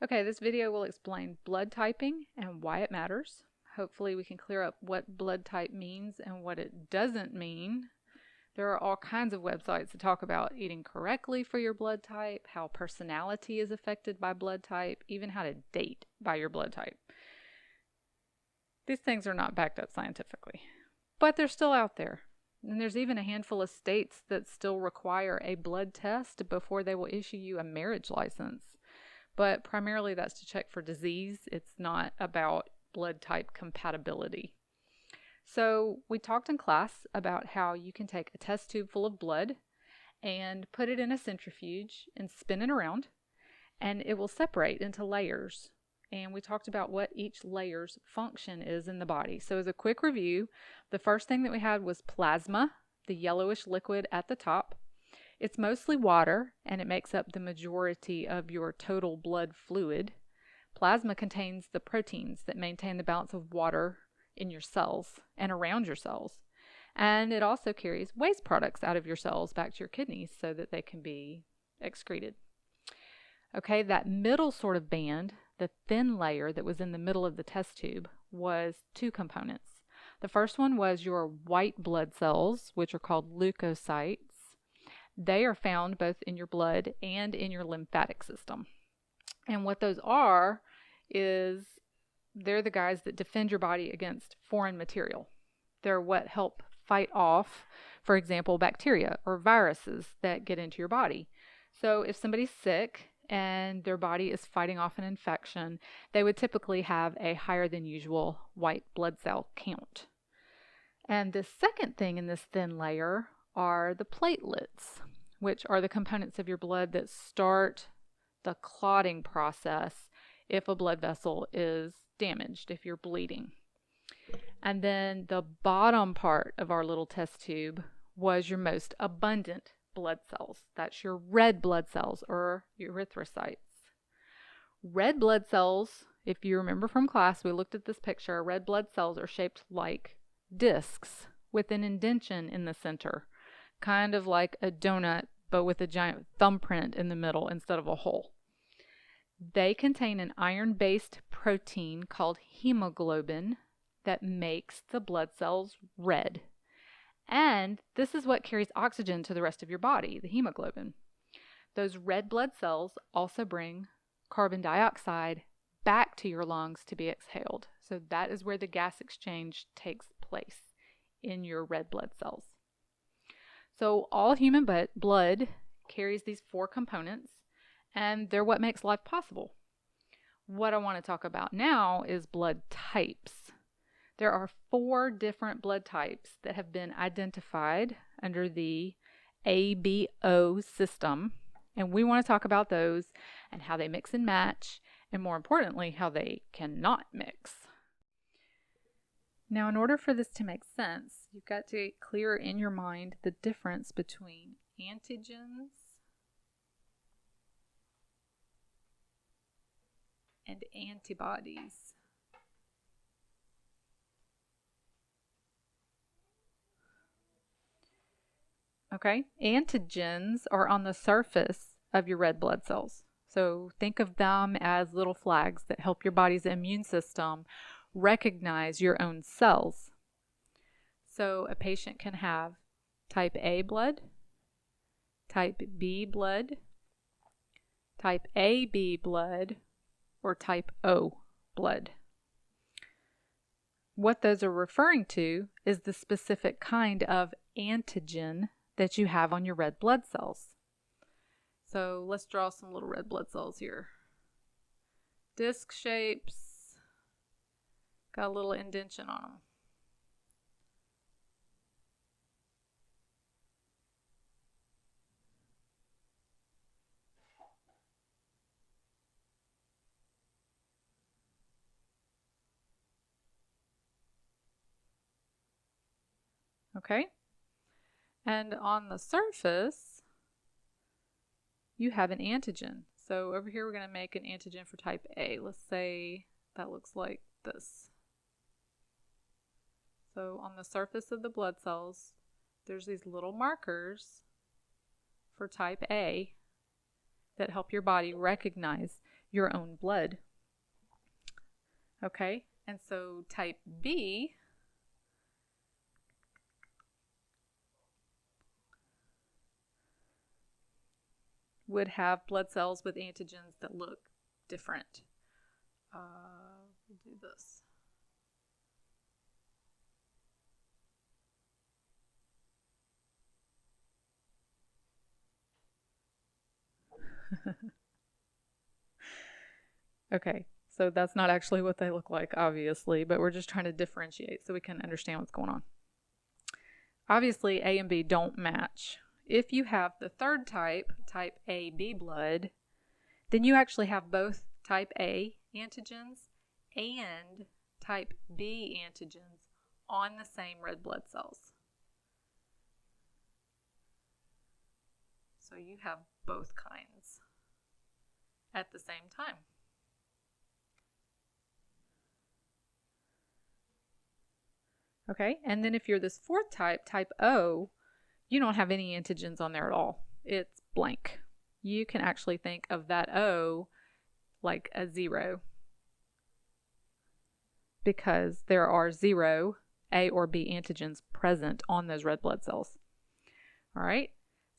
Okay, this video will explain blood typing and why it matters. Hopefully we can clear up what blood type means and what it doesn't mean. There are all kinds of websites that talk about eating correctly for your blood type, how personality is affected by blood type, even how to date by your blood type. These things are not backed up scientifically, but they're still out there. And there's even a handful of states that still require a blood test before they will issue you a marriage license. But primarily that's to check for disease. It's not about blood type compatibility. So we talked in class about how you can take a test tube full of blood and put it in a centrifuge and spin it around, and it will separate into layers. And we talked about what each layer's function is in the body. So as a quick review, the first thing that we had was plasma, the yellowish liquid at the top. It's mostly water, and it makes up the majority of your total blood fluid. Plasma contains the proteins that maintain the balance of water in your cells and around your cells. And it also carries waste products out of your cells back to your kidneys so that they can be excreted. Okay, that middle sort of band, the thin layer that was in the middle of the test tube, was two components. The first one was your white blood cells, which are called leukocytes. They are found both in your blood and in your lymphatic system. And what those are is they're the guys that defend your body against foreign material. They're what help fight off, for example, bacteria or viruses that get into your body. So if somebody's sick and their body is fighting off an infection, they would typically have a higher than usual white blood cell count. And the second thing in this thin layer are the platelets, which are the components of your blood that start the clotting process if a blood vessel is damaged, if you're bleeding. And then the bottom part of our little test tube was your most abundant blood cells. That's your red blood cells or erythrocytes. Red blood cells, if you remember from class, we looked at this picture. Red blood cells are shaped like discs with an indentation in the center, kind of like a donut, but with a giant thumbprint in the middle instead of a hole. They contain an iron-based protein called hemoglobin that makes the blood cells red. And this is what carries oxygen to the rest of your body, the hemoglobin. Those red blood cells also bring carbon dioxide back to your lungs to be exhaled. So that is where the gas exchange takes place, in your red blood cells. So all human blood carries these four components, and they're what makes life possible. What I want to talk about now is blood types. There are 4 different blood types that have been identified under the ABO system, and we want to talk about those and how they mix and match, and more importantly, how they cannot mix. Now, in order for this to make sense, you've got to get clear in your mind the difference between antigens and antibodies. Okay, antigens are on the surface of your red blood cells. So think of them as little flags that help your body's immune system recognize your own cells. So a patient can have type A blood, type B blood, type AB blood, or type O blood. What those are referring to is the specific kind of antigen that you have on your red blood cells. So let's draw some little red blood cells here. Disc shapes, got a little indentation on them. Okay? And on the surface, you have an antigen. So over here, we're going to make an antigen for type A. Let's say that looks like this. So on the surface of the blood cells, there's these little markers for type A that help your body recognize your own blood. Okay, and so type B would have blood cells with antigens that look different. We'll do this. Okay, so that's not actually what they look like, obviously, but we're just trying to differentiate so we can understand what's going on. Obviously, A and B don't match. If you have the third type, type AB blood, then you actually have both type A antigens and type B antigens on the same red blood cells. So you have both kinds at the same time. Okay, and then if you're this fourth type, type O, you don't have any antigens on there at all. It's blank. You can actually think of that O like a 0 because there are 0 A or B antigens present on those red blood cells. All right,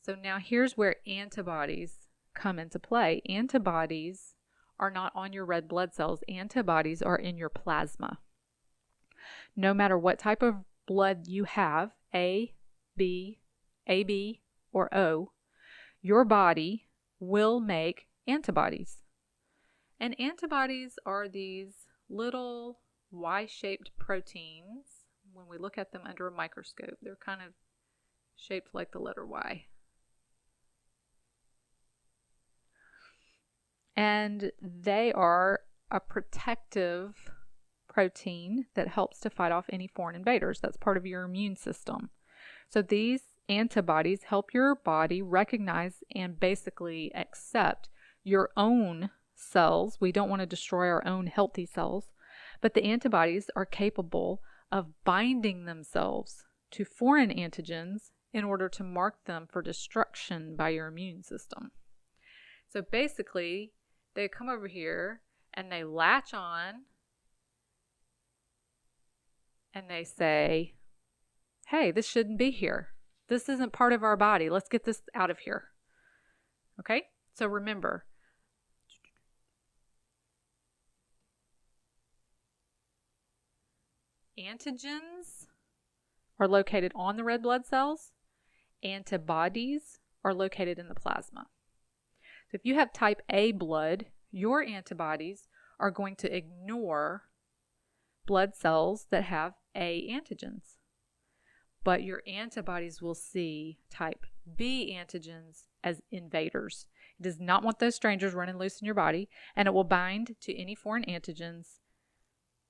so now here's where antibodies come into play. Antibodies are not on your red blood cells. Antibodies are in your plasma. No matter what type of blood you have, A, B, AB, or O, your body will make antibodies. And antibodies are these little Y-shaped proteins. When we look at them under a microscope, they're kind of shaped like the letter Y. And they are a protective protein that helps to fight off any foreign invaders. That's part of your immune system. So these antibodies help your body recognize and basically accept your own cells. We don't want to destroy our own healthy cells, but the antibodies are capable of binding themselves to foreign antigens in order to mark them for destruction by your immune system. So basically, they come over here and they latch on and they say, hey, this shouldn't be here. This isn't part of our body. Let's get this out of here. Okay? So remember, antigens are located on the red blood cells. Antibodies are located in the plasma. So if you have type A blood, your antibodies are going to ignore blood cells that have A antigens. But your antibodies will see type B antigens as invaders. It does not want those strangers running loose in your body, and it will bind to any foreign antigens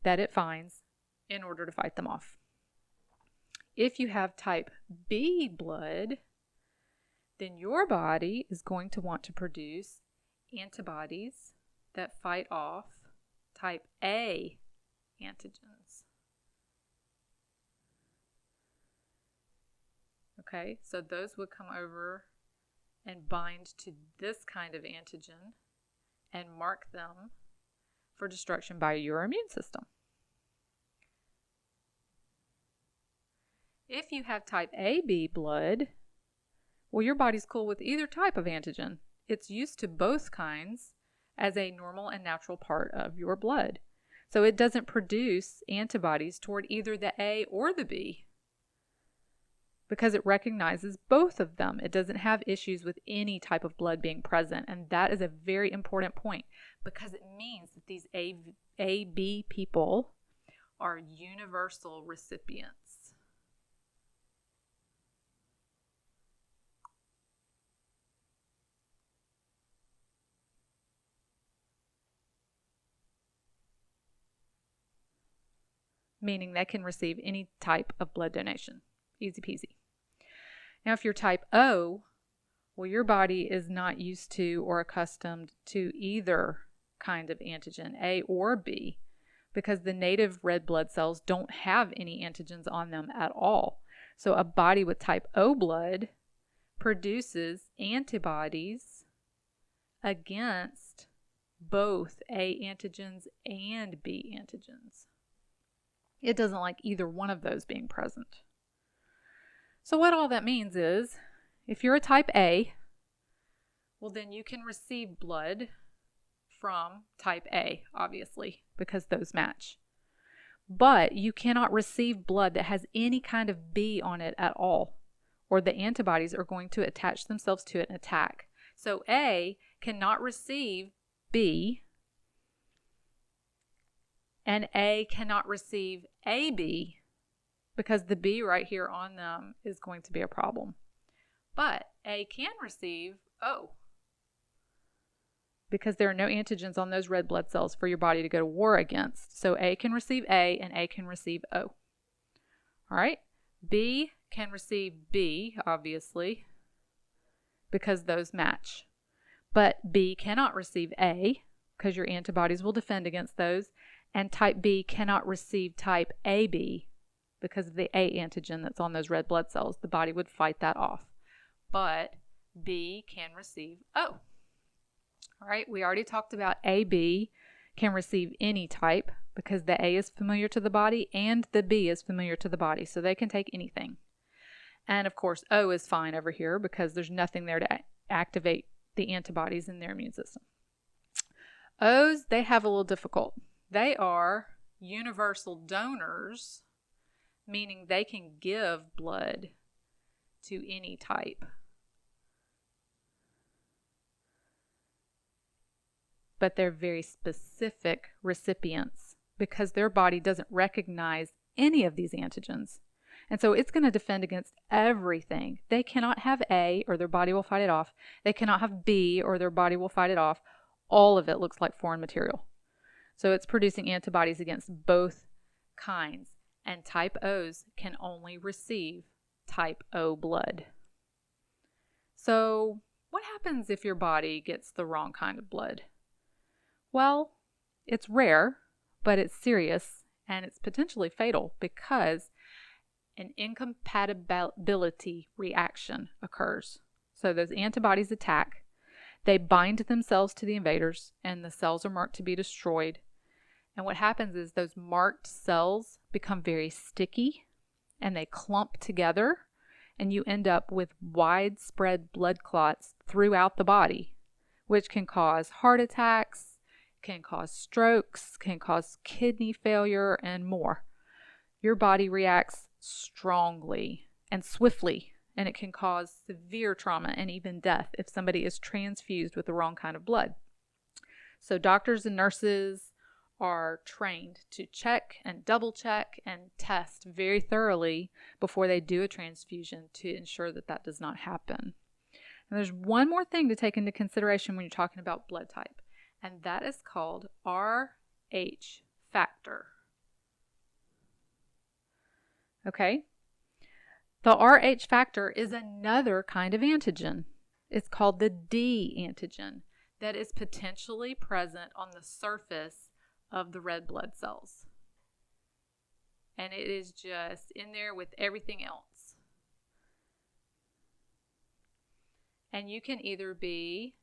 that it finds in order to fight them off. If you have type B blood, then your body is going to want to produce antibodies that fight off type A antigens. Okay, so those would come over and bind to this kind of antigen and mark them for destruction by your immune system. If you have type AB blood, well, your body's cool with either type of antigen. It's used to both kinds as a normal and natural part of your blood. So it doesn't produce antibodies toward either the A or the B because it recognizes both of them. It doesn't have issues with any type of blood being present. And that is a very important point because it means that these AB people are universal recipients. Meaning they can receive any type of blood donation. Easy peasy. Now, if you're type O, well, your body is not used to or accustomed to either kind of antigen, A or B, because the native red blood cells don't have any antigens on them at all. So a body with type O blood produces antibodies against both A antigens and B antigens. It doesn't like either one of those being present. So what all that means is, if you're a type A, well then you can receive blood from type A, obviously, because those match. But you cannot receive blood that has any kind of B on it at all, or the antibodies are going to attach themselves to it and attack. So A cannot receive B, and A cannot receive AB, because the B right here on them is going to be a problem. But A can receive O, because there are no antigens on those red blood cells for your body to go to war against. So A can receive A and A can receive O. All right? B can receive B, obviously, because those match. But B cannot receive A, because your antibodies will defend against those. And type B cannot receive type AB, because of the A antigen that's on those red blood cells. The body would fight that off. But B can receive O. All right, we already talked about AB can receive any type, because the A is familiar to the body and the B is familiar to the body, so they can take anything. And of course, O is fine over here because there's nothing there to activate the antibodies in their immune system. O's, they have a little difficult. They are universal donors, meaning they can give blood to any type. But they're very specific recipients because their body doesn't recognize any of these antigens. And so it's going to defend against everything. They cannot have A or their body will fight it off. They cannot have B or their body will fight it off. All of it looks like foreign material. So it's producing antibodies against both kinds. And type O's can only receive type O blood. So what happens if your body gets the wrong kind of blood? Well, it's rare, but it's serious and it's potentially fatal because an incompatibility reaction occurs. So those antibodies attack, they bind themselves to the invaders, and the cells are marked to be destroyed. And what happens is those marked cells become very sticky and they clump together, and you end up with widespread blood clots throughout the body, which can cause heart attacks, can cause strokes, can cause kidney failure, and more. Your body reacts strongly and swiftly, and it can cause severe trauma and even death if somebody is transfused with the wrong kind of blood. So doctors and nurses are trained to check and double check and test very thoroughly before they do a transfusion to ensure that that does not happen. And there's one more thing to take into consideration when you're talking about blood type, and that is called RH factor. Okay? The RH factor is another kind of antigen. It's called the D antigen that is potentially present on the surface of the red blood cells. And it is just in there with everything else. And you can either be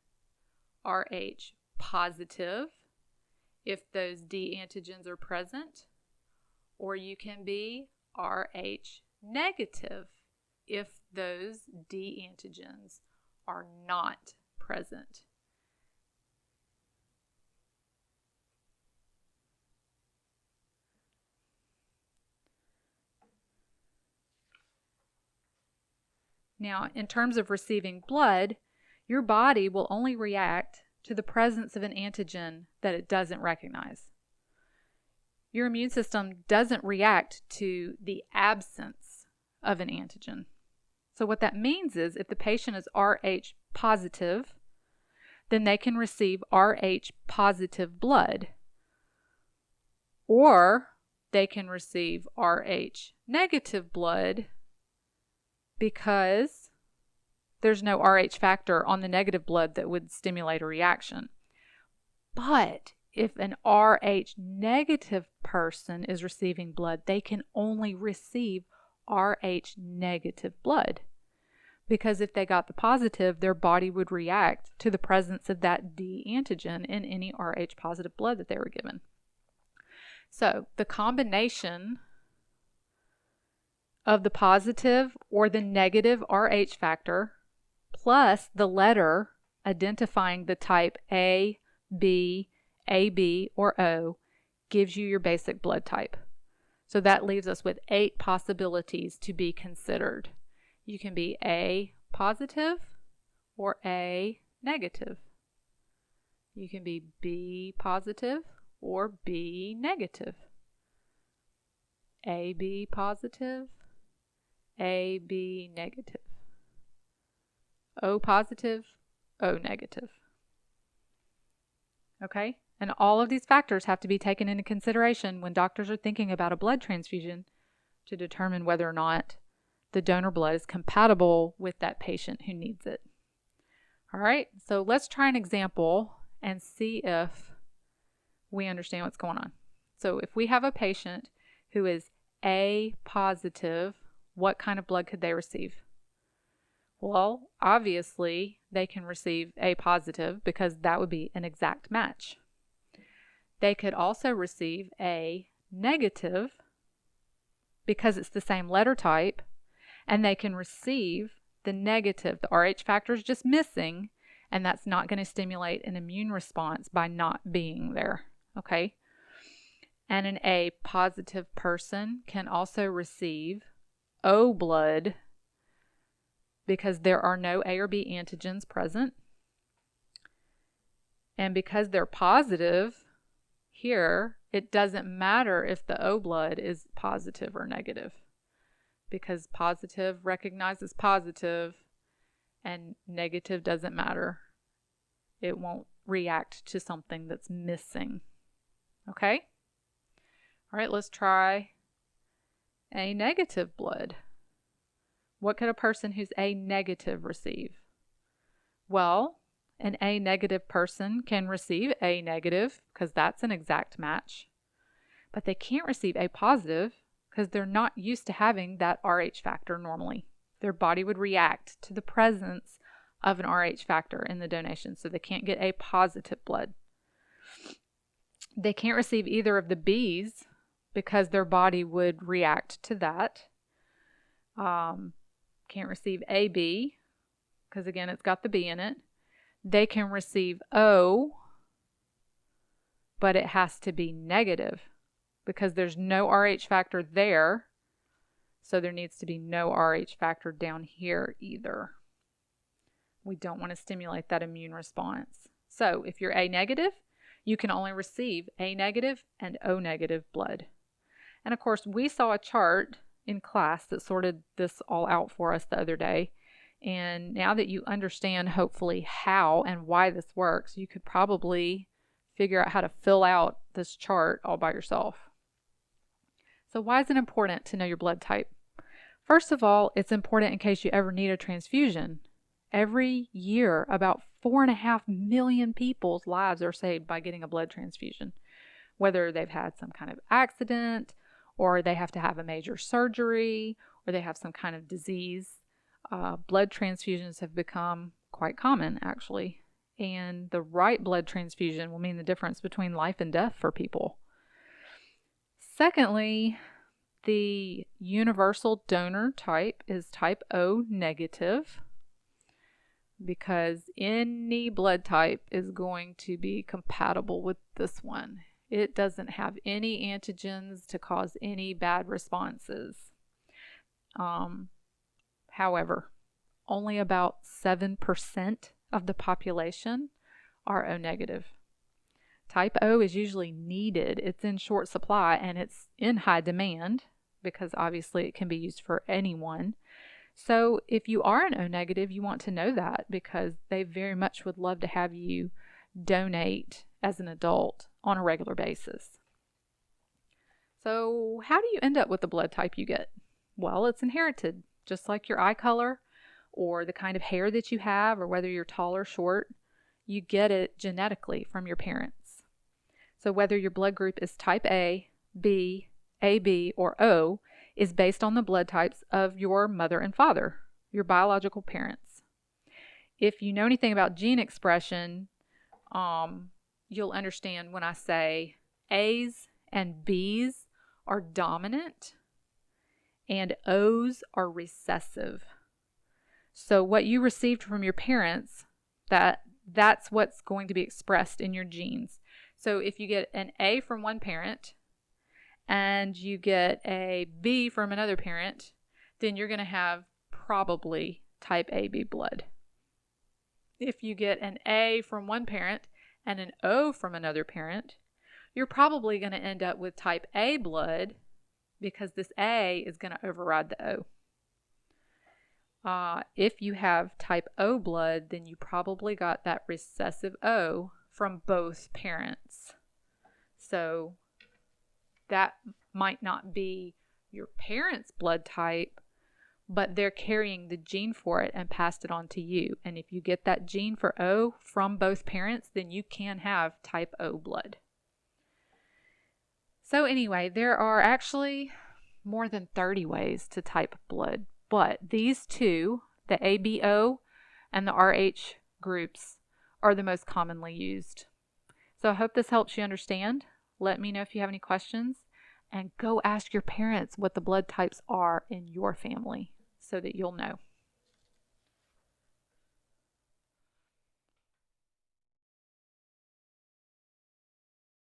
RH positive if those D antigens are present, or you can be RH negative if those D antigens are not present. Now, in terms of receiving blood, your body will only react to the presence of an antigen that it doesn't recognize. Your immune system doesn't react to the absence of an antigen. So what that means is if the patient is RH positive, then they can receive RH positive blood, or they can receive RH negative blood because there's no RH factor on the negative blood that would stimulate a reaction. But if an RH negative person is receiving blood, they can only receive RH negative blood because if they got the positive, their body would react to the presence of that D antigen in any Rh positive blood that they were given. So the combination of the positive or the negative Rh factor plus the letter identifying the type A, B, AB, or O gives you your basic blood type. So that leaves us with 8 possibilities to be considered. You can be A positive or A negative. You can be B positive or B negative. AB positive, AB negative. O positive, O negative. Okay? And all of these factors have to be taken into consideration when doctors are thinking about a blood transfusion to determine whether or not the donor blood is compatible with that patient who needs it. All right, so let's try an example and see if we understand what's going on. So if we have a patient who is A positive, what kind of blood could they receive? Well, obviously, they can receive A positive because that would be an exact match. They could also receive A negative because it's the same letter type, and they can receive the negative. The Rh factor is just missing, and that's not going to stimulate an immune response by not being there, okay? And an A positive person can also receive O blood because there are no A or B antigens present. And because they're positive here, it doesn't matter if the O blood is positive or negative, because positive recognizes positive and negative doesn't matter. It won't react to something that's missing. Okay? All right, let's try A negative blood. What could a person who's A negative receive? Well, an A negative person can receive A negative because that's an exact match, but they can't receive A positive because they're not used to having that Rh factor normally. Their body would react to the presence of an Rh factor in the donation, so they can't get A positive blood. They can't receive either of the Bs because their body would react to that. Can't receive AB because, again, it's got the B in it. They can receive O, but it has to be negative because there's no Rh factor there, so there needs to be no Rh factor down here either. We don't want to stimulate that immune response. So if you're A negative, you can only receive A negative and O negative blood. And of course, we saw a chart in class that sorted this all out for us the other day. And now that you understand, hopefully, how and why this works, you could probably figure out how to fill out this chart all by yourself. So why is it important to know your blood type? First of all, it's important in case you ever need a transfusion. Every year, about 4.5 million people's lives are saved by getting a blood transfusion, whether they've had some kind of accident, or they have to have a major surgery, or they have some kind of disease. Blood transfusions have become quite common, actually. And the right blood transfusion will mean the difference between life and death for people. Secondly, the universal donor type is type O negative, because any blood type is going to be compatible with this one. It doesn't have any antigens to cause any bad responses. However, only about 7% of the population are O negative. Type O is usually needed. It's in short supply and it's in high demand because obviously it can be used for anyone. So if you are an O negative, you want to know that because they very much would love to have you donate as an adult on a regular basis. So how do you end up with the blood type you get? Well, it's inherited, just like your eye color or the kind of hair that you have or whether you're tall or short. You get it genetically from your parents. So whether your blood group is type A, B, AB, or O is based on the blood types of your mother and father. your biological parents. If you know anything about gene expression, you'll understand when I say A's and B's are dominant and O's are recessive. So what you received from your parents, that's what's going to be expressed in your genes. So if you get an A from one parent and you get a B from another parent, then you're going to have probably type AB blood. If you get an A from one parent and an O from another parent, you're probably going to end up with type A blood because this A is going to override the O. If you have type O blood, then you probably got that recessive O from both parents. So that might not be your parents' blood type, but they're carrying the gene for it and passed it on to you. And if you get that gene for O from both parents, then you can have type O blood. So anyway, there are actually more than 30 ways to type blood, but these two, the ABO and the RH groups, are the most commonly used. So I hope this helps you understand. Let me know if you have any questions, and go ask your parents what the blood types are in your family so that you'll know.